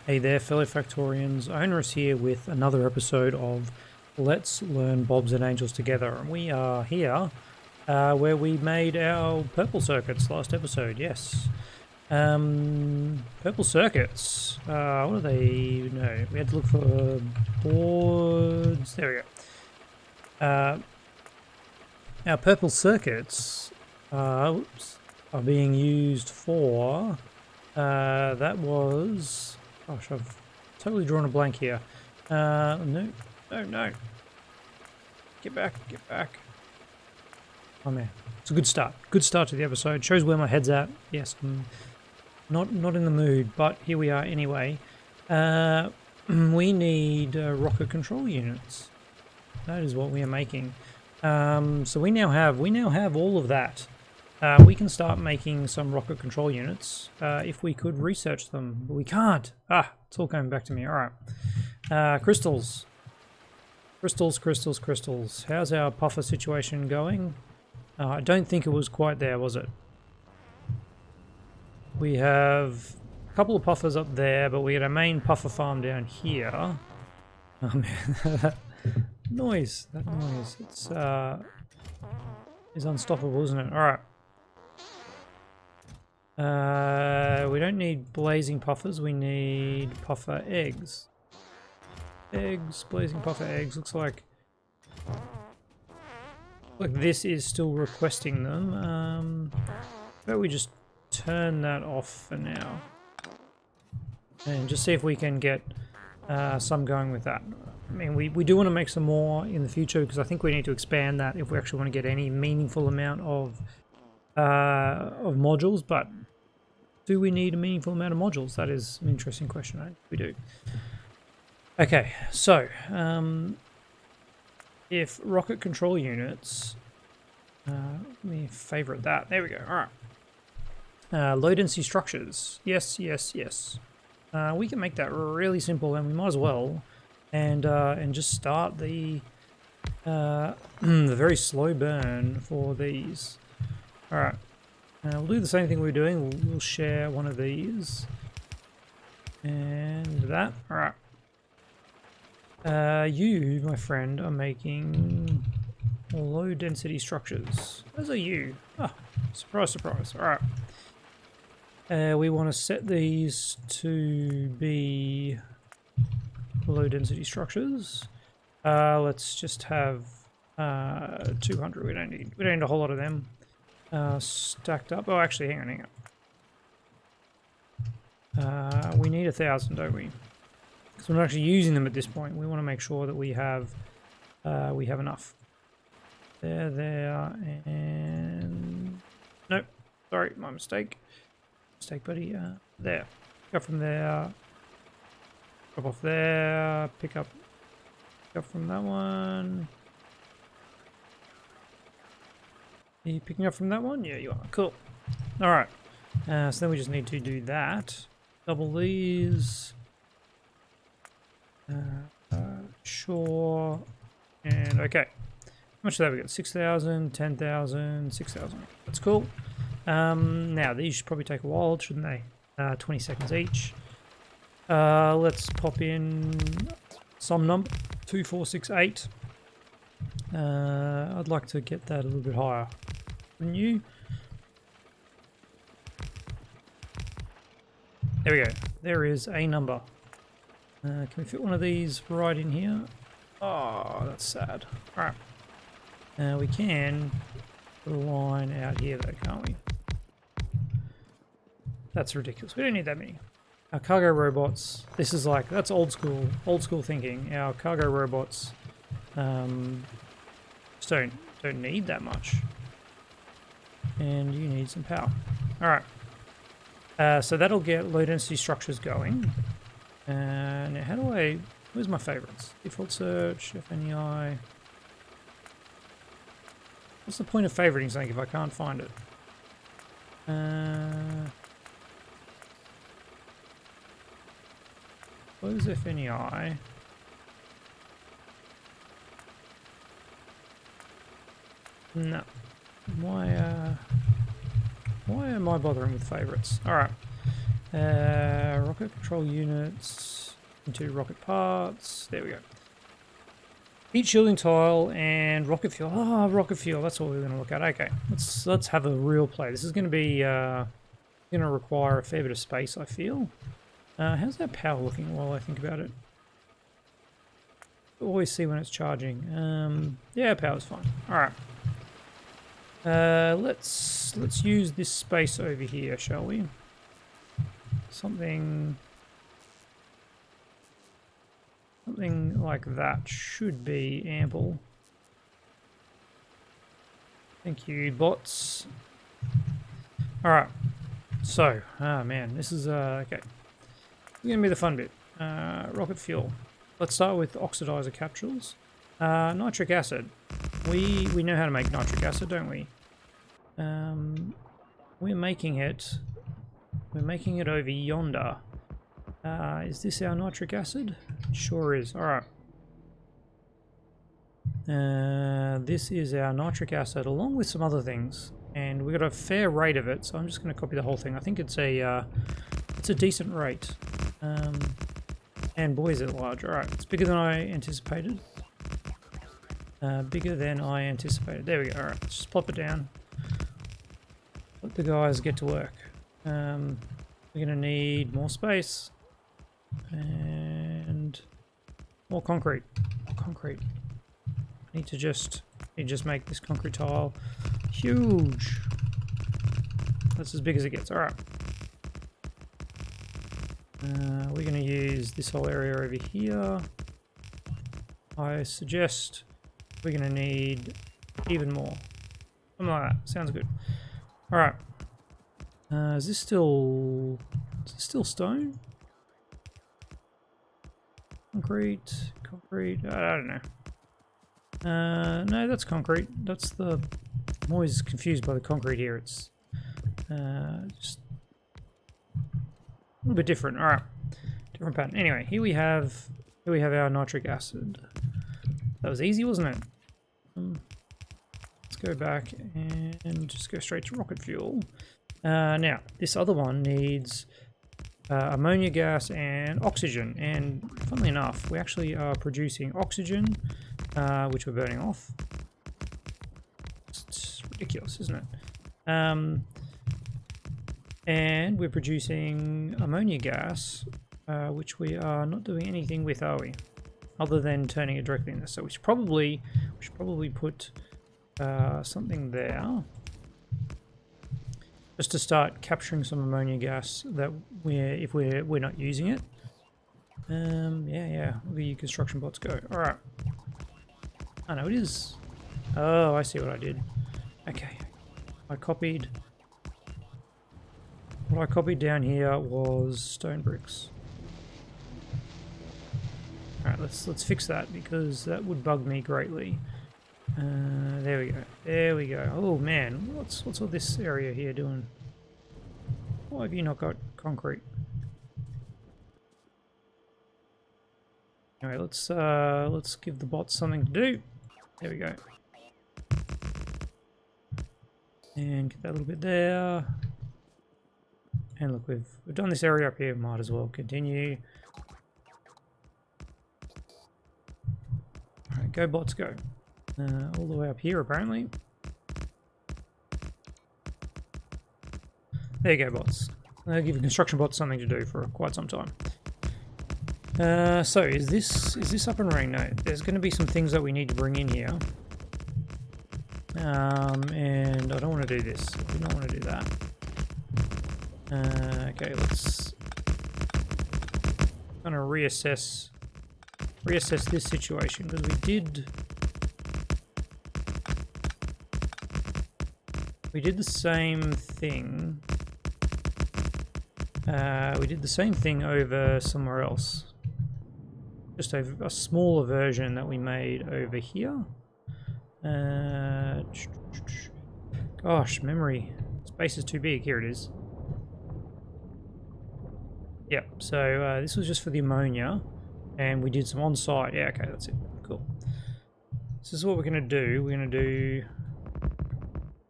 Hey there, fellow Factorians. Onerous here with another episode of Let's Learn Bobs and Angels Together. And we are here where we made our purple circuits last episode, yes. Purple circuits. What are they? No, we had to look for boards. There we go. Our purple circuits are being used for... that was... Gosh, I've totally drawn a blank here. No. Get back. Oh man, it's a good start. Good start to the episode. Shows where my head's at. Yes, I'm not in the mood, but here we are anyway. We need rocket control units. That is what we are making. So we now have all of that. We can start making some rocket control units if we could research them, but we can't. It's all coming back to me. All right. Crystals. How's our puffer situation going? I don't think it was quite there, was it? We have a couple of puffers up there, but we had a main puffer farm down here. Oh man, that noise. It's is unstoppable, isn't it? All right. We don't need blazing puffers, we need puffer eggs. Blazing puffer eggs. Looks like this is still requesting them. How about we just turn that off for now? And just see if we can get some going with that. I mean, we do want to make some more in the future because I think we need to expand that if we actually want to get any meaningful amount of modules, but do we need a meaningful amount of modules? That is an interesting question, right? We do. Okay, so if rocket control units, let me favorite that. There we go. All right. Low density structures. Yes. We can make that really simple, and we might as well, and just start the the very slow burn for these. All right. We'll do the same thing we're doing. We'll share one of these. And that. Alright. You, my friend, are making low density structures. As are you. Surprise. Alright. We want to set these to be low density structures. Let's just have 200. We don't need a whole lot of them. Stacked up. Oh, actually, hang on. We need 1,000, don't we? Because we're not actually using them at this point. We want to make sure that we have enough. There, and nope. Sorry, my mistake. Buddy. There. Go from there. Drop off there. Pick up from that one. Are you picking up from that one? Yeah, you are. Cool. Alright. So then we just need to do that. Double these. Sure. And okay. How much did we get? 6,000, 10,000, 6,000. That's cool. Now, these should probably take a while, shouldn't they? 20 seconds each. Let's pop in some number. 2468. I'd like to get that a little bit higher. Wouldn't you? There we go. There is a number. Can we fit one of these right in here? Oh, that's sad. Alright. We can put a line out here though, can't we? That's ridiculous. We don't need that many. Our cargo robots, this is like, that's old school thinking. Our cargo robots just don't need that much. And you need some power. Alright. So that'll get low density structures going. Now how do I... Where's my favorites? Default search, FNEI. What's the point of favoriting something if I can't find it? Close FNEI. No. Why am I bothering with favorites? Alright. Rocket rocket control units into rocket parts. There we go. Heat shielding tile and rocket fuel. Ah, rocket fuel. That's what we're going to look at. Okay, let's have a real play. This is going to be going to require a fair bit of space, I feel. How's that power looking while I think about it? Always see when it's charging. Yeah, power's fine. All right. Let's use this space over here, shall we? Something like that should be ample. Thank you, bots. All right. So, man, this is okay. It's gonna be the fun bit. Rocket fuel. Let's start with oxidizer capsules. Nitric acid. We know how to make nitric acid, don't we? We're making it over yonder. Is this our nitric acid? Sure is. Alright. This is our nitric acid along with some other things. And we got a fair rate of it, so I'm just going to copy the whole thing. I think it's a decent rate. And boy is it large. Alright, it's bigger than I anticipated. Bigger than I anticipated. There we go. Alright, let's just plop it down. Let the guys get to work. We're going to need more space. And more concrete. More concrete. Need to just make this concrete tile huge. That's as big as it gets. Alright. We're going to use this whole area over here. I suggest we're going to need even more. Something like that. Sounds good. Alright. Is this still stone? Concrete. I don't know. No, that's concrete. That's the... I'm always confused by the concrete here. It's just a little bit different. All right, different pattern. Anyway, here we have our nitric acid. That was easy, wasn't it? Let's go back and just go straight to rocket fuel. Now, this other one needs ammonia gas and oxygen. And funnily enough, we actually are producing oxygen, which we're burning off. It's ridiculous, isn't it? And we're producing ammonia gas, which we are not doing anything with, are we? Other than turning it directly in there. So we should probably put something there, just to start capturing some ammonia gas that if we're not using it. Yeah. Look at you construction bots go. All right. I know it is. Oh, I see what I did. Okay, what I copied down here was stone bricks. All right, let's fix that because that would bug me greatly. There we go. There we go. Oh man, what's all this area here doing? Why have you not got concrete? Anyway, let's give the bots something to do. There we go. And get that little bit there. And look, we've done this area up here. Might as well continue. All right, go bots, go. All the way up here, apparently. There you go, bots. They'll give construction bots something to do for quite some time. So is this up and running? No, there's going to be some things that we need to bring in here. And I don't want to do this. I do not want to do that. Okay, let's kind of reassess this situation because we did the same thing. We did the same thing over somewhere else. Just a smaller version that we made over here. Gosh, memory. Space is too big. Here it is. Yep, so this was just for the ammonia. And we did some on-site. Yeah, okay, that's it. Cool. This is what we're going to do. We're going to do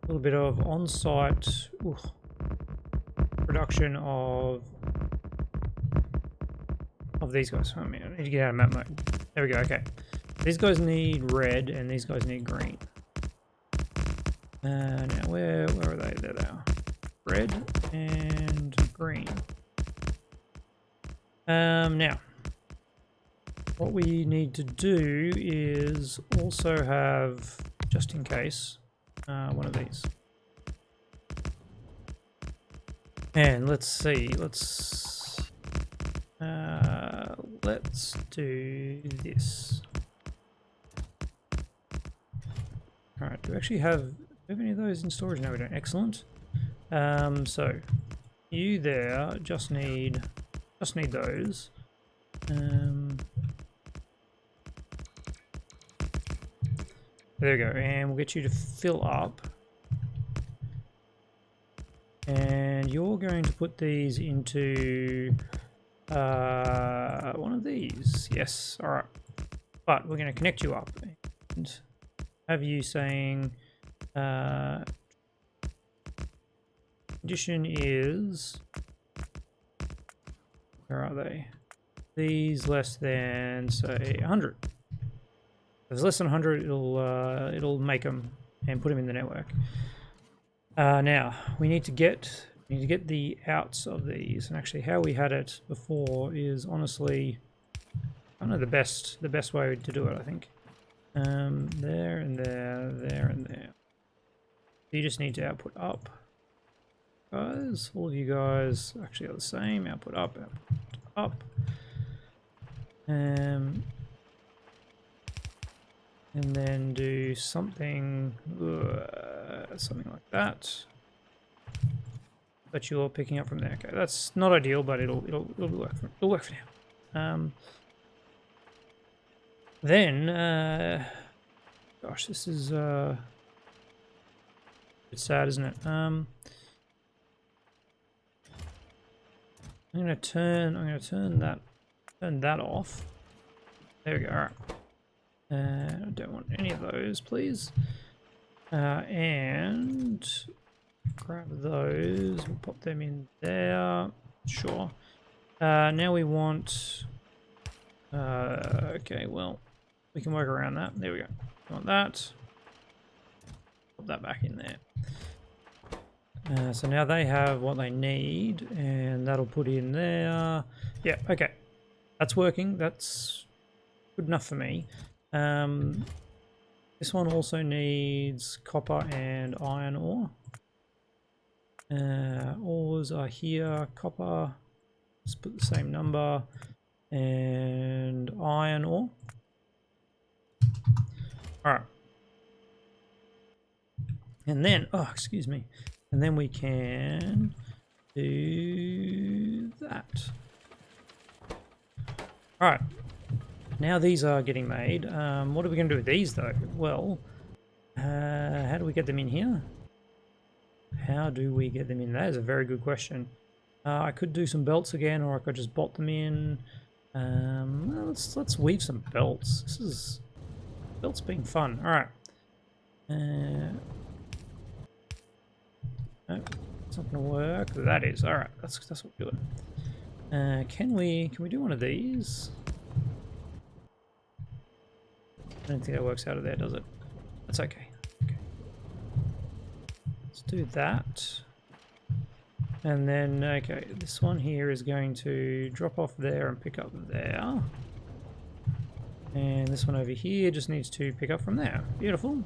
a little bit of on-site production of of these guys. Oh man, I need to get out of map mode. There we go. Okay, these guys need red, and these guys need green. Now where are they? There they are. Red and green. Now, what we need to do is also have, just in case, one of these. And let's see, let's do this. All right, do we actually have any of those in storage? No, we don't. Excellent. So you there just need those. There we go, and we'll get you to fill up. And you're going to put these into one of these. Yes, all right. But we're going to connect you up and have you saying condition is, where are they? These less than, say, 100. If it's less than 100, it'll make them and put them in the network. Now we need to get the outs of these, and actually how we had it before is honestly, I don't know, the best way to do it. I think there and there, there and there. You just need to output up, guys. All of you guys actually are the same. Output up, output up. And then do something like that. But you're picking up from there. Okay, that's not ideal, but it'll work for now. Then, gosh, this is a bit sad, isn't it? I'm gonna turn that off. There we go. All right. I don't want any of those, please. And grab those. We'll pop them in there. Sure. Now we want. Okay, well, we can work around that. There we go. We want that. Pop that back in there. So now they have what they need, and that'll put in there. Yeah. Okay. That's working. That's good enough for me. This one also needs copper and iron ore. Ores are here. Copper. Let's put the same number. And iron ore. Alright. And then, oh, excuse me. And then we can do that. Alright. Now these are getting made. What are we going to do with these though? Well, how do we get them in here? How do we get them in? That is a very good question. I could do some belts again, or I could just bolt them in. Well, let's weave some belts. This is belts being fun. All right. No, it's not going to work. That is all right. That's what we're doing. Can we do one of these? I don't think that works out of there, does it? That's okay. Okay. Let's do that. And then, okay, this one here is going to drop off there and pick up there. And this one over here just needs to pick up from there. Beautiful.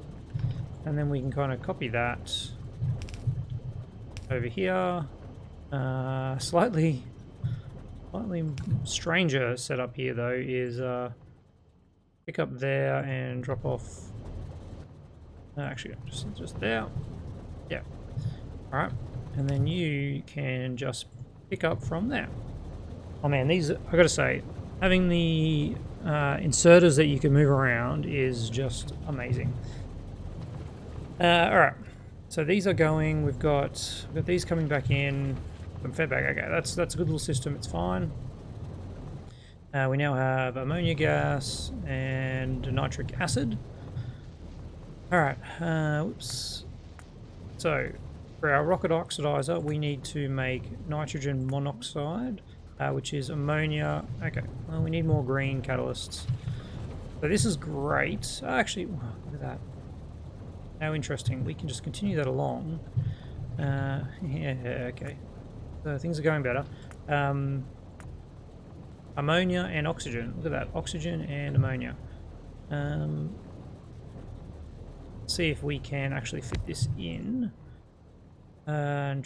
And then we can kind of copy that over here. Slightly stranger setup here though is pick up there and drop off. Actually, just there. Yeah. All right. And then you can just pick up from there. Oh man, these, I gotta say, having the inserters that you can move around is just amazing. All right. So these are going. We've got these coming back in. From fed back. Okay, that's a good little system. It's fine. We now have ammonia gas and nitric acid. All right. Whoops. So for our rocket oxidizer, we need to make nitrogen monoxide. which is ammonia. Okay, well, we need more green catalysts. So this is great. Actually, look at that. How interesting. We can just continue that along. Yeah, okay. So things are going better. Ammonia and oxygen. Look at that. Oxygen and ammonia. See if we can actually fit this in. Now,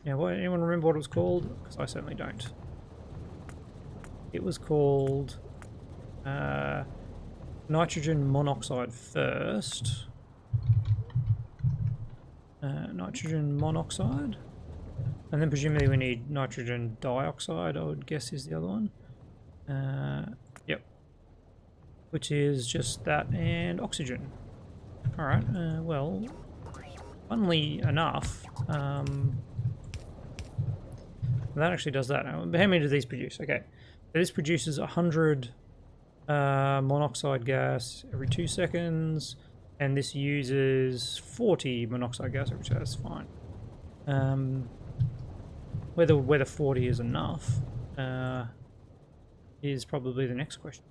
anyone remember what it was called? Because I certainly don't. It was called nitrogen monoxide first. Nitrogen monoxide. And then presumably we need nitrogen dioxide, I would guess is the other one. Yep. Which is just that and oxygen. Alright, well, funnily enough, that actually does that. How many do these produce? Okay, so this produces 100 monoxide gas every 2 seconds, and this uses 40 monoxide gas every 2 seconds. That's fine. Whether 40 is enough is probably the next question.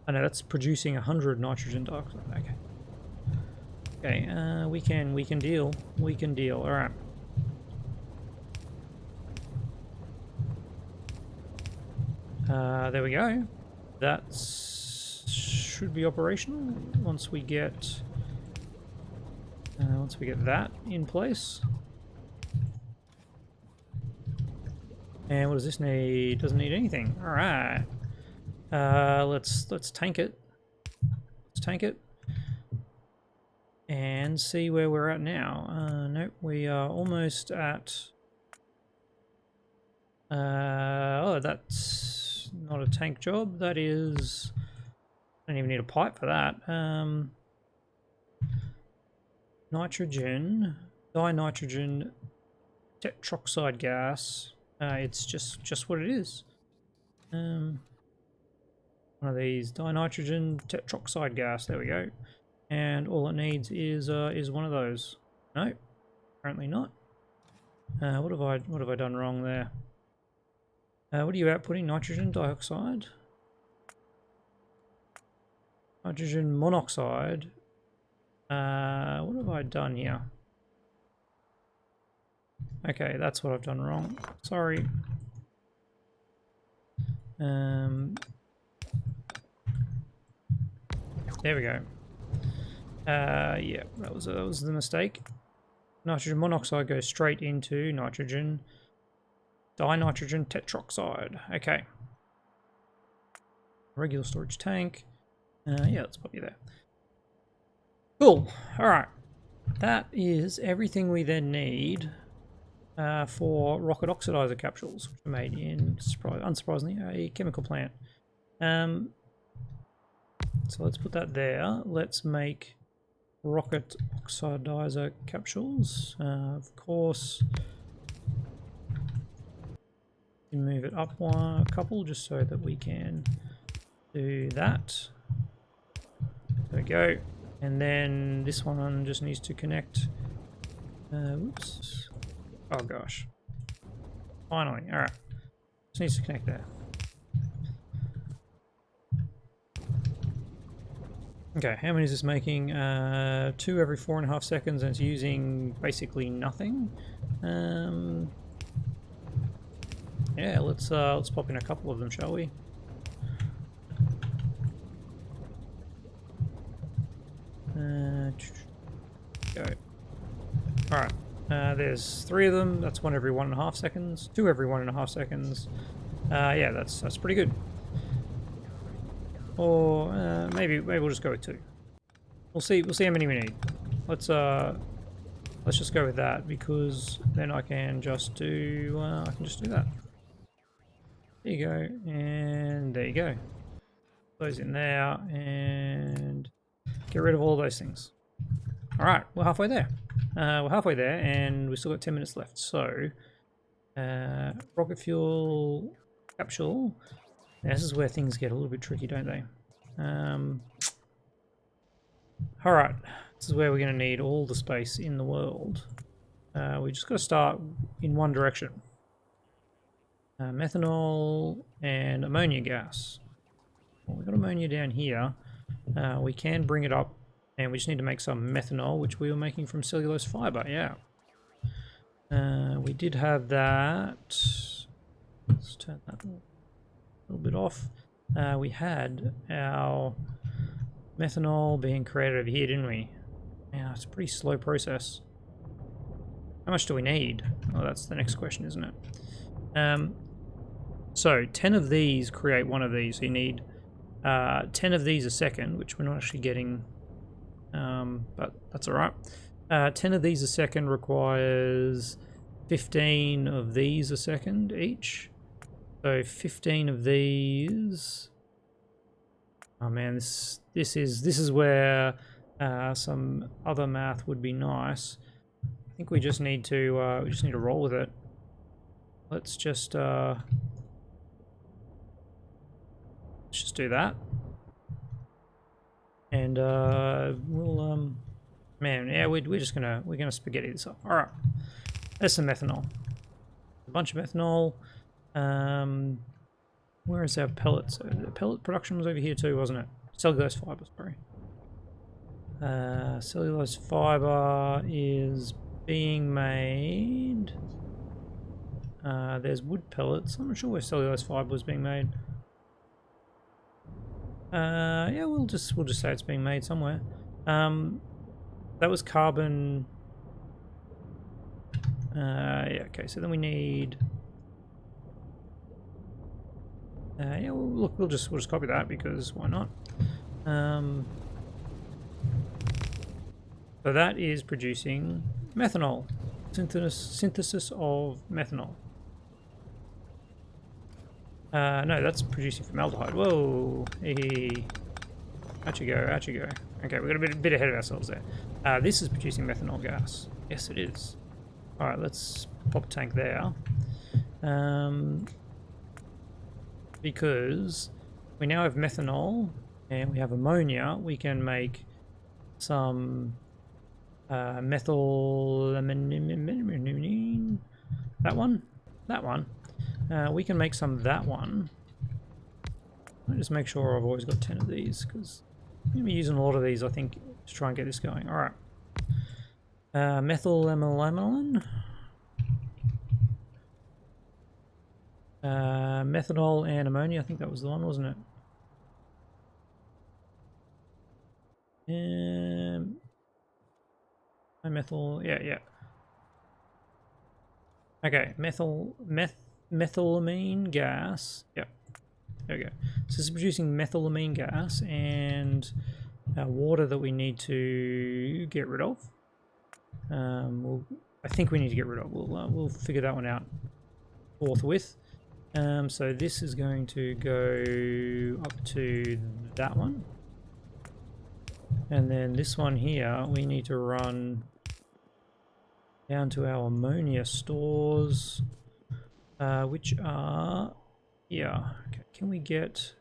I know that's producing 100 nitrogen dioxide. Okay. Okay, we can deal. We can deal. All right. There we go. That should be operational once we get that in place. And what does this need? Doesn't need anything. All right. Let's tank it. Let's tank it. And see where we're at now. Nope, we are almost at... oh, that's not a tank job. That is... I don't even need a pipe for that. Nitrogen, dinitrogen, tetroxide gas. It's just what it is. One of these, dinitrogen, tetroxide gas. There we go. And all it needs is one of those. No, apparently not. What have I done wrong there? What are you outputting? Nitrogen dioxide, nitrogen monoxide. What have I done here? Okay, that's what I've done wrong. Sorry. There we go. Yeah, that was the mistake. Nitrogen monoxide goes straight into nitrogen dinitrogen tetroxide. Okay. Regular storage tank. Yeah, let's pop you there. Cool. All right. That is everything we then need for rocket oxidizer capsules, which are made in, unsurprisingly, a chemical plant. So let's put that there. Let's make rocket oxidizer capsules. Of course, move it up a couple just so that we can do that. There we go. And then this one just needs to connect. Whoops. Oh gosh. Finally. All right. Just needs to connect there. Okay, how many is this making? 2 every 4.5 seconds, and it's using basically nothing. Yeah, let's pop in a couple of them, shall we? Go. All right. There's 3 of them. That's 1 every 1.5 seconds. 2 every 1.5 seconds. Yeah, that's pretty good. Or maybe we'll just go with 2. We'll see how many we need. Let's just go with that, because then I can just do that. There you go, and there you go. Those in there, and get rid of all those things. All right, we're halfway there. And we've still got 10 minutes left. So, rocket fuel capsule. Now, this is where things get a little bit tricky, don't they? All right, this is where we're going to need all the space in the world. We just got to start in one direction. Methanol and ammonia gas. Well, we've got ammonia down here. We can bring it up, and we just need to make some methanol, which we were making from cellulose fiber. Yeah. We did have that. Let's turn that a little bit off. We had our methanol being created over here, didn't we? Yeah, it's a pretty slow process. How much do we need? Well, that's the next question, isn't it? So 10 of these create one of these. So you need 10 of these a second, which we're not actually getting, but that's all right. 10 of these a second requires 15 of these a second each. So 15 of these. Oh man, this is where some other math would be nice. I think we just need to roll with it. Let's just do that, and we'll man, yeah, we're gonna spaghetti this up. All right, there's some methanol, a bunch of methanol. Where is our pellets? The pellet production was over here too, wasn't it? Cellulose fiber, sorry. Cellulose fiber is being made. There's wood pellets. I'm not sure where cellulose fiber was being made. Yeah, we'll just say it's being made somewhere. That was carbon. Yeah, okay. So then we need. Yeah, well, look, we'll just copy that because why not? So that is producing methanol. Synthesis of methanol. No, that's producing formaldehyde. Whoa, hey, out you go, out you go. Okay, we got a bit ahead of ourselves there. This is producing methanol gas. Yes, it is. All right, let's pop a tank there. Because we now have methanol and we have ammonia, we can make some methylamine. That one. We can make some of that one. I'll just make sure I've always got 10 of these because I'm going to be using a lot of these, I think, to try and get this going. All right. Methylamine. Methanol and ammonia, I think that was the one, wasn't it? Methyl, yeah. Okay, methylamine gas. Yep, there we go. So this is producing methylamine gas and water that we need to get rid of. I think we need to get rid of. We'll figure that one out forthwith. So this is going to go up to that one. And then this one here, we need to run down to our ammonia stores, which are here. Okay, can we get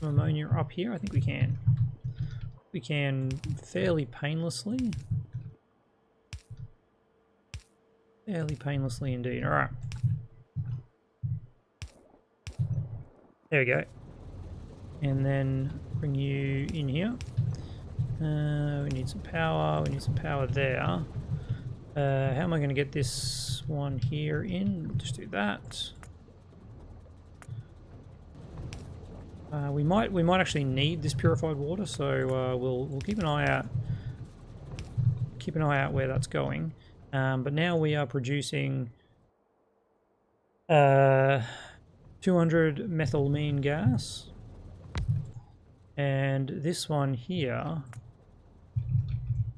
some ammonia up here? I think we can. We can fairly painlessly. Fairly painlessly indeed. All right. There we go. And then bring you in here. We need some power. We need some power there. How am I going to get this one here in? We'll just do that. We might actually need this purified water, so we'll keep an eye out. Keep an eye out where that's going. But now we are producing 200 methylamine gas, and this one here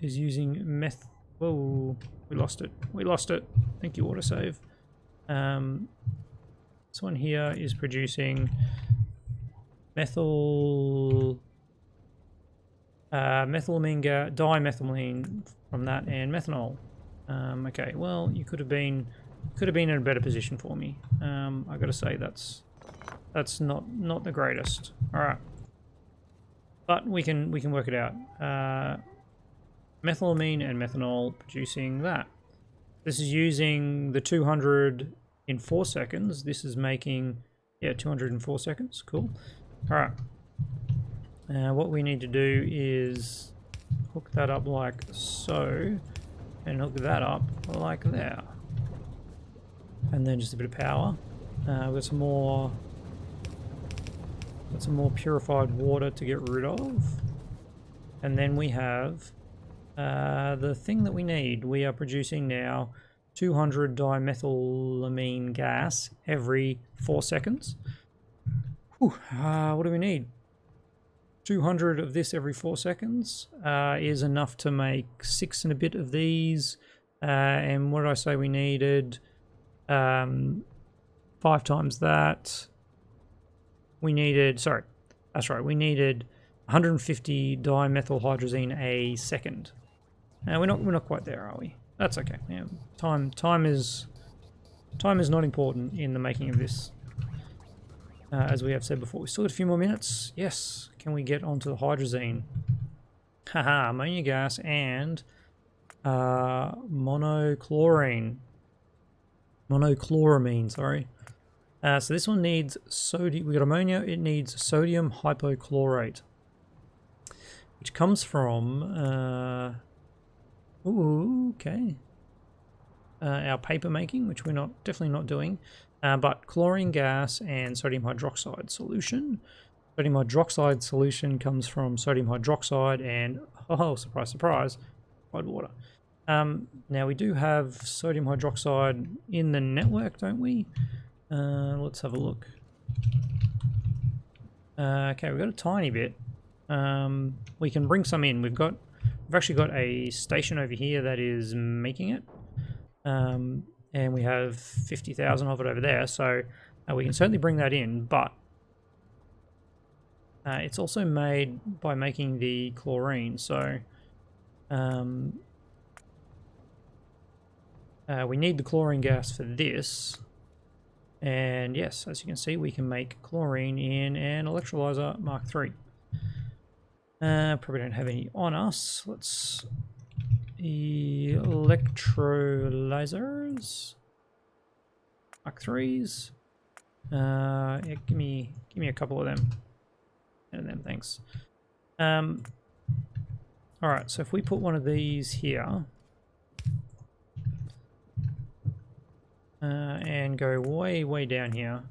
is using meth. Whoa, we lost it. We lost it. Thank you, autosave. This one here is producing methylamine gas, dimethylamine from that, and methanol. Okay, well, you could have been in a better position for me. I got to say that's not the greatest. All right, but we can work it out. Methylamine and methanol producing that. This is using the 200 in 4 seconds. This is making, yeah, 200 in 4 seconds. Cool. All right. What we need to do is hook that up like so, and hook that up like there. And then just a bit of power. We've got some more purified water to get rid of. And then we have the thing that we need. We are producing now 200 dimethylamine gas every 4 seconds. Whew, what do we need? 200 of this every 4 seconds is enough to make 6 and a bit of these. And what did I say we needed? 5 times that. We needed, sorry, that's right, we needed 150 dimethylhydrazine a second. We're not quite there, are we? That's okay. Yeah, time is not important in the making of this. As we have said before, we still got a few more minutes. Yes. Can we get onto the hydrazine? Haha, ammonia gas and monochloramine, sorry. So this one needs sodium. We got ammonia. It needs sodium hypochlorite, which comes from okay, our paper making, which we're definitely not doing. But chlorine gas and sodium hydroxide solution. Sodium hydroxide solution comes from sodium hydroxide and, oh, surprise, surprise, water. Now we do have sodium hydroxide in the network, don't we? Let's have a look. Okay, we've got a tiny bit. We can bring some in. We've actually got a station over here that is making it. And we have 50,000 of it over there, so we can certainly bring that in, but it's also made by making the chlorine, so we need the chlorine gas for this. And yes, as you can see, we can make chlorine in an electrolyzer Mark III. Probably don't have any on us. Let's electrolyzers Mark IIIs. Yeah, give me a couple of them. And then thanks. All right, so if we put one of these here and go way down here,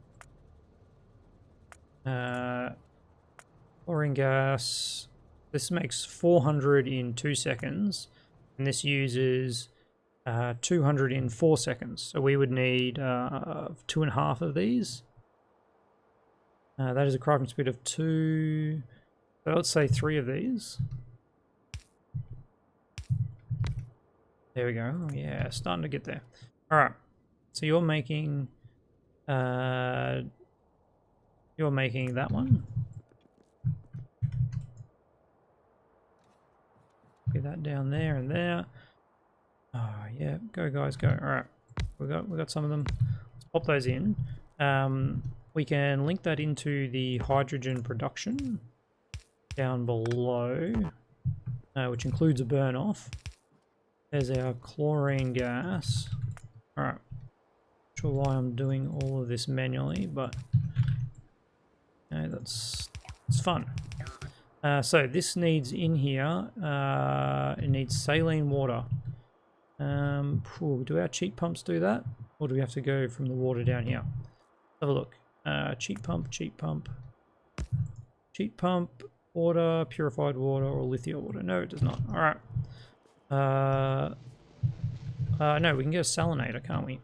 chlorine gas. This makes 400 in 2 seconds, and this uses 200 in 4 seconds. So we would need 2.5 of these. That is a crafting speed of 2. So let's say 3 of these. There we go. Oh, yeah, starting to get there. All right. So you're making that one. Get that down there and there. Oh yeah, go guys, go. All right, we got some of them. Let's pop those in. We can link that into the hydrogen production down below, which includes a burn off. There's our chlorine gas. All right. Not sure why I'm doing all of this manually, but it's fun. So this needs in here. It needs saline water. Do our cheat pumps do that, or do we have to go from the water down here? Have a look. Cheat pump, water, purified water, or lithium water. No, it does not. All right. No, we can get a salinator, can't we? Is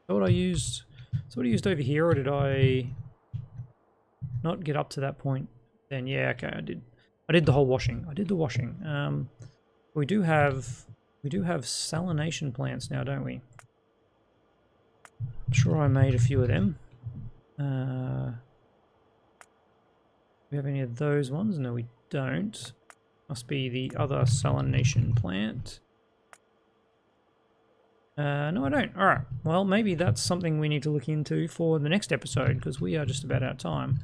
that what I used? Is that what I used over here, or did I not get up to that point? Then yeah, okay, I did the whole washing. I did the washing. We do have salination plants now, don't we? I'm sure I made a few of them. Do we have any of those ones? No, we don't. Must be the other salination plant. No, I don't. All right. Well, maybe that's something we need to look into for the next episode, because we are just about out of time.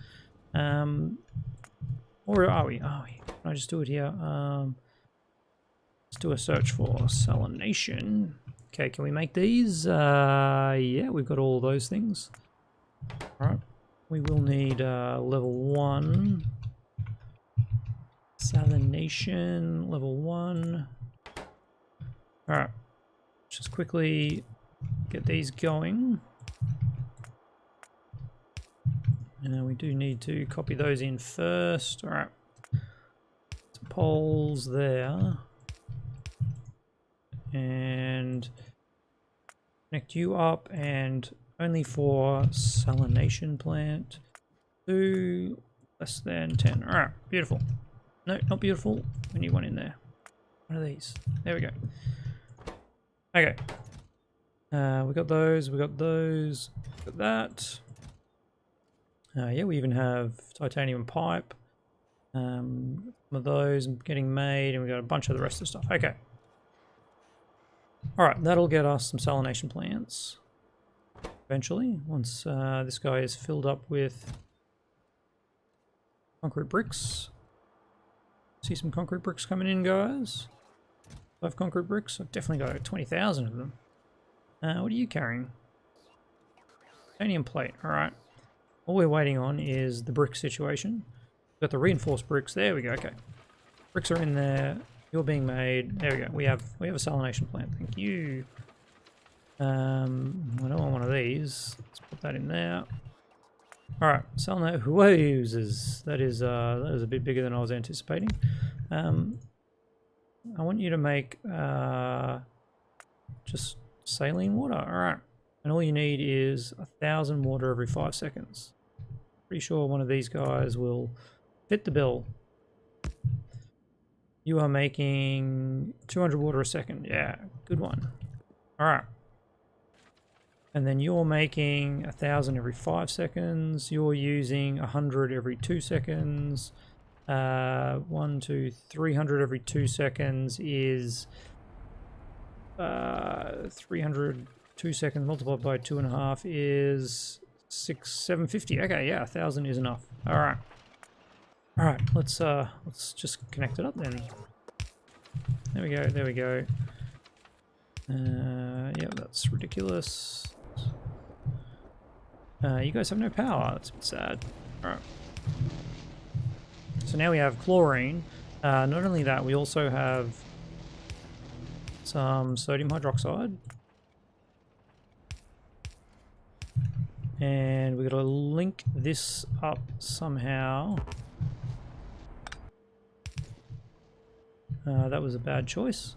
Or are we? Can I just do it here? Let's do a search for salination. Okay, can we make these? Yeah, we've got all those things. All right. We will need level 1. Salination, level 1. All right. Just quickly get these going. And we do need to copy those in first. All right. Some poles there. And connect you up, and only for salination plant. 2 less than 10. All right, beautiful. No, not beautiful. We need one in there. One of these. There we go. Okay. We got those. We got those. Got that. Yeah, we even have titanium pipe. Some of those getting made, and we got a bunch of the rest of the stuff. Okay. All right, that'll get us some salination plants eventually, once this guy is filled up with concrete bricks. See some concrete bricks coming in, guys. 5 concrete bricks. I've definitely got 20,000 of them. What are you carrying? Titanium plate. All right. All we're waiting on is the brick situation. We've got the reinforced bricks. There we go. Okay. Bricks are in there. You're being made. There we go. We have a salination plant. Thank you. I don't want one of these. Let's put that in there. All right, salination. Whoa, users. That is a bit bigger than I was anticipating. I want you to make just saline water. All right, and all you need is 1,000 water every 5 seconds. Pretty sure one of these guys will fit the bill. You are making 200 water a second. Yeah, good one. All right. And then you're making 1,000 every 5 seconds. You're using 100 every 2 seconds. 1, 2, 300 every 2 seconds is 300. 2 seconds multiplied by 2.5 is 750. Okay, yeah, 1,000 is enough. All right. All right, let's just connect it up then. There we go. There we go. Yeah, that's ridiculous. You guys have no power. That's a bit sad. All right. So now we have chlorine. Not only that, we also have some sodium hydroxide, and we're gonna link this up somehow. That was a bad choice.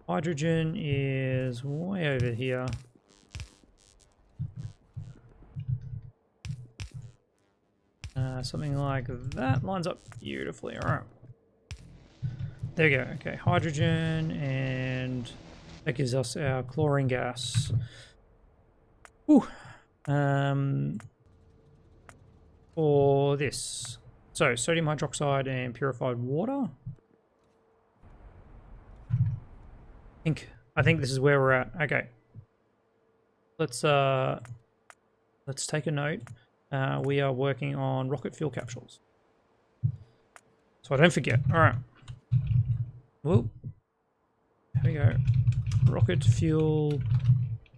Hydrogen is way over here. Something like that lines up beautifully. All right. There we go. Okay, hydrogen, and that gives us our chlorine gas. Whew. For this. So, sodium hydroxide and purified water. I think this is where we're at. Okay. Let's take a note. We are working on rocket fuel capsules. So I don't forget. All right. Whoop. There we go. Rocket fuel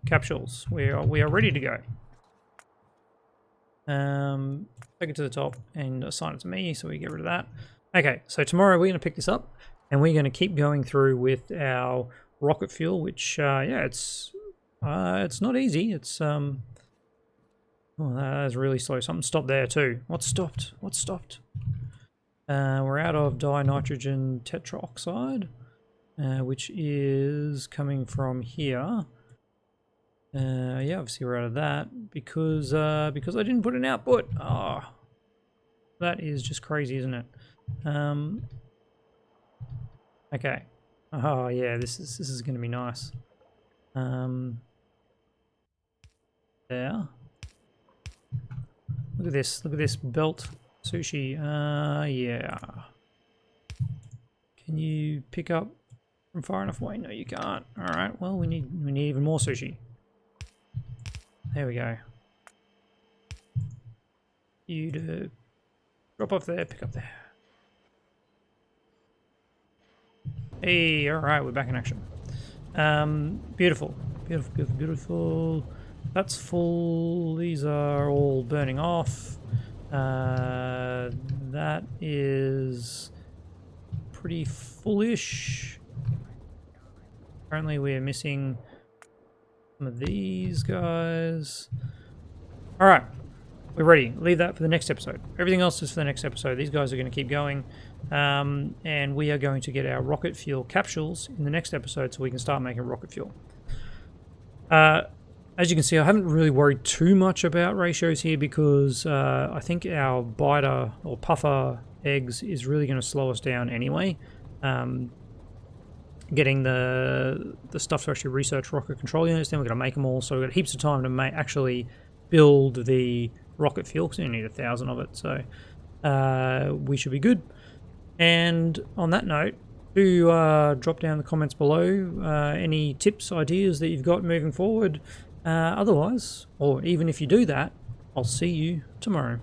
capsules. We are ready to go. Take it to the top and assign it to me, so we get rid of that. Okay, so tomorrow we're going to pick this up, and we're going to keep going through with our rocket fuel, which yeah, it's not easy. It's oh, that's really slow. Something stopped there too. What stopped? What stopped? We're out of dinitrogen tetroxide, which is coming from here. Yeah, obviously we're out of that because I didn't put an output. Oh, that is just crazy, isn't it? Okay. Oh yeah, this is going to be nice. There. Look at this. Look at this belt sushi. Yeah. Can you pick up from far enough away? No, you can't. All right. Well, we need even more sushi. There we go. You to drop off there, pick up there. Hey, all right, we're back in action. Beautiful, beautiful, beautiful, beautiful. That's full. These are all burning off. That is pretty fullish. Apparently we're missing some of these guys. All right, we're ready. Leave that for the next episode. Everything else is for the next episode. These guys are going to keep going. And we are going to get our rocket fuel capsules in the next episode so we can start making rocket fuel. As you can see, I haven't really worried too much about ratios here because I think our biter or puffer eggs is really going to slow us down anyway. Getting the stuff to actually research rocket control units, then we're going to make them all, so we've got heaps of time to actually build the rocket fuel because we only need 1,000 of it, so we should be good. And on that note, do drop down in the comments below any tips, ideas that you've got moving forward. Otherwise, or even if you do that, I'll see you tomorrow.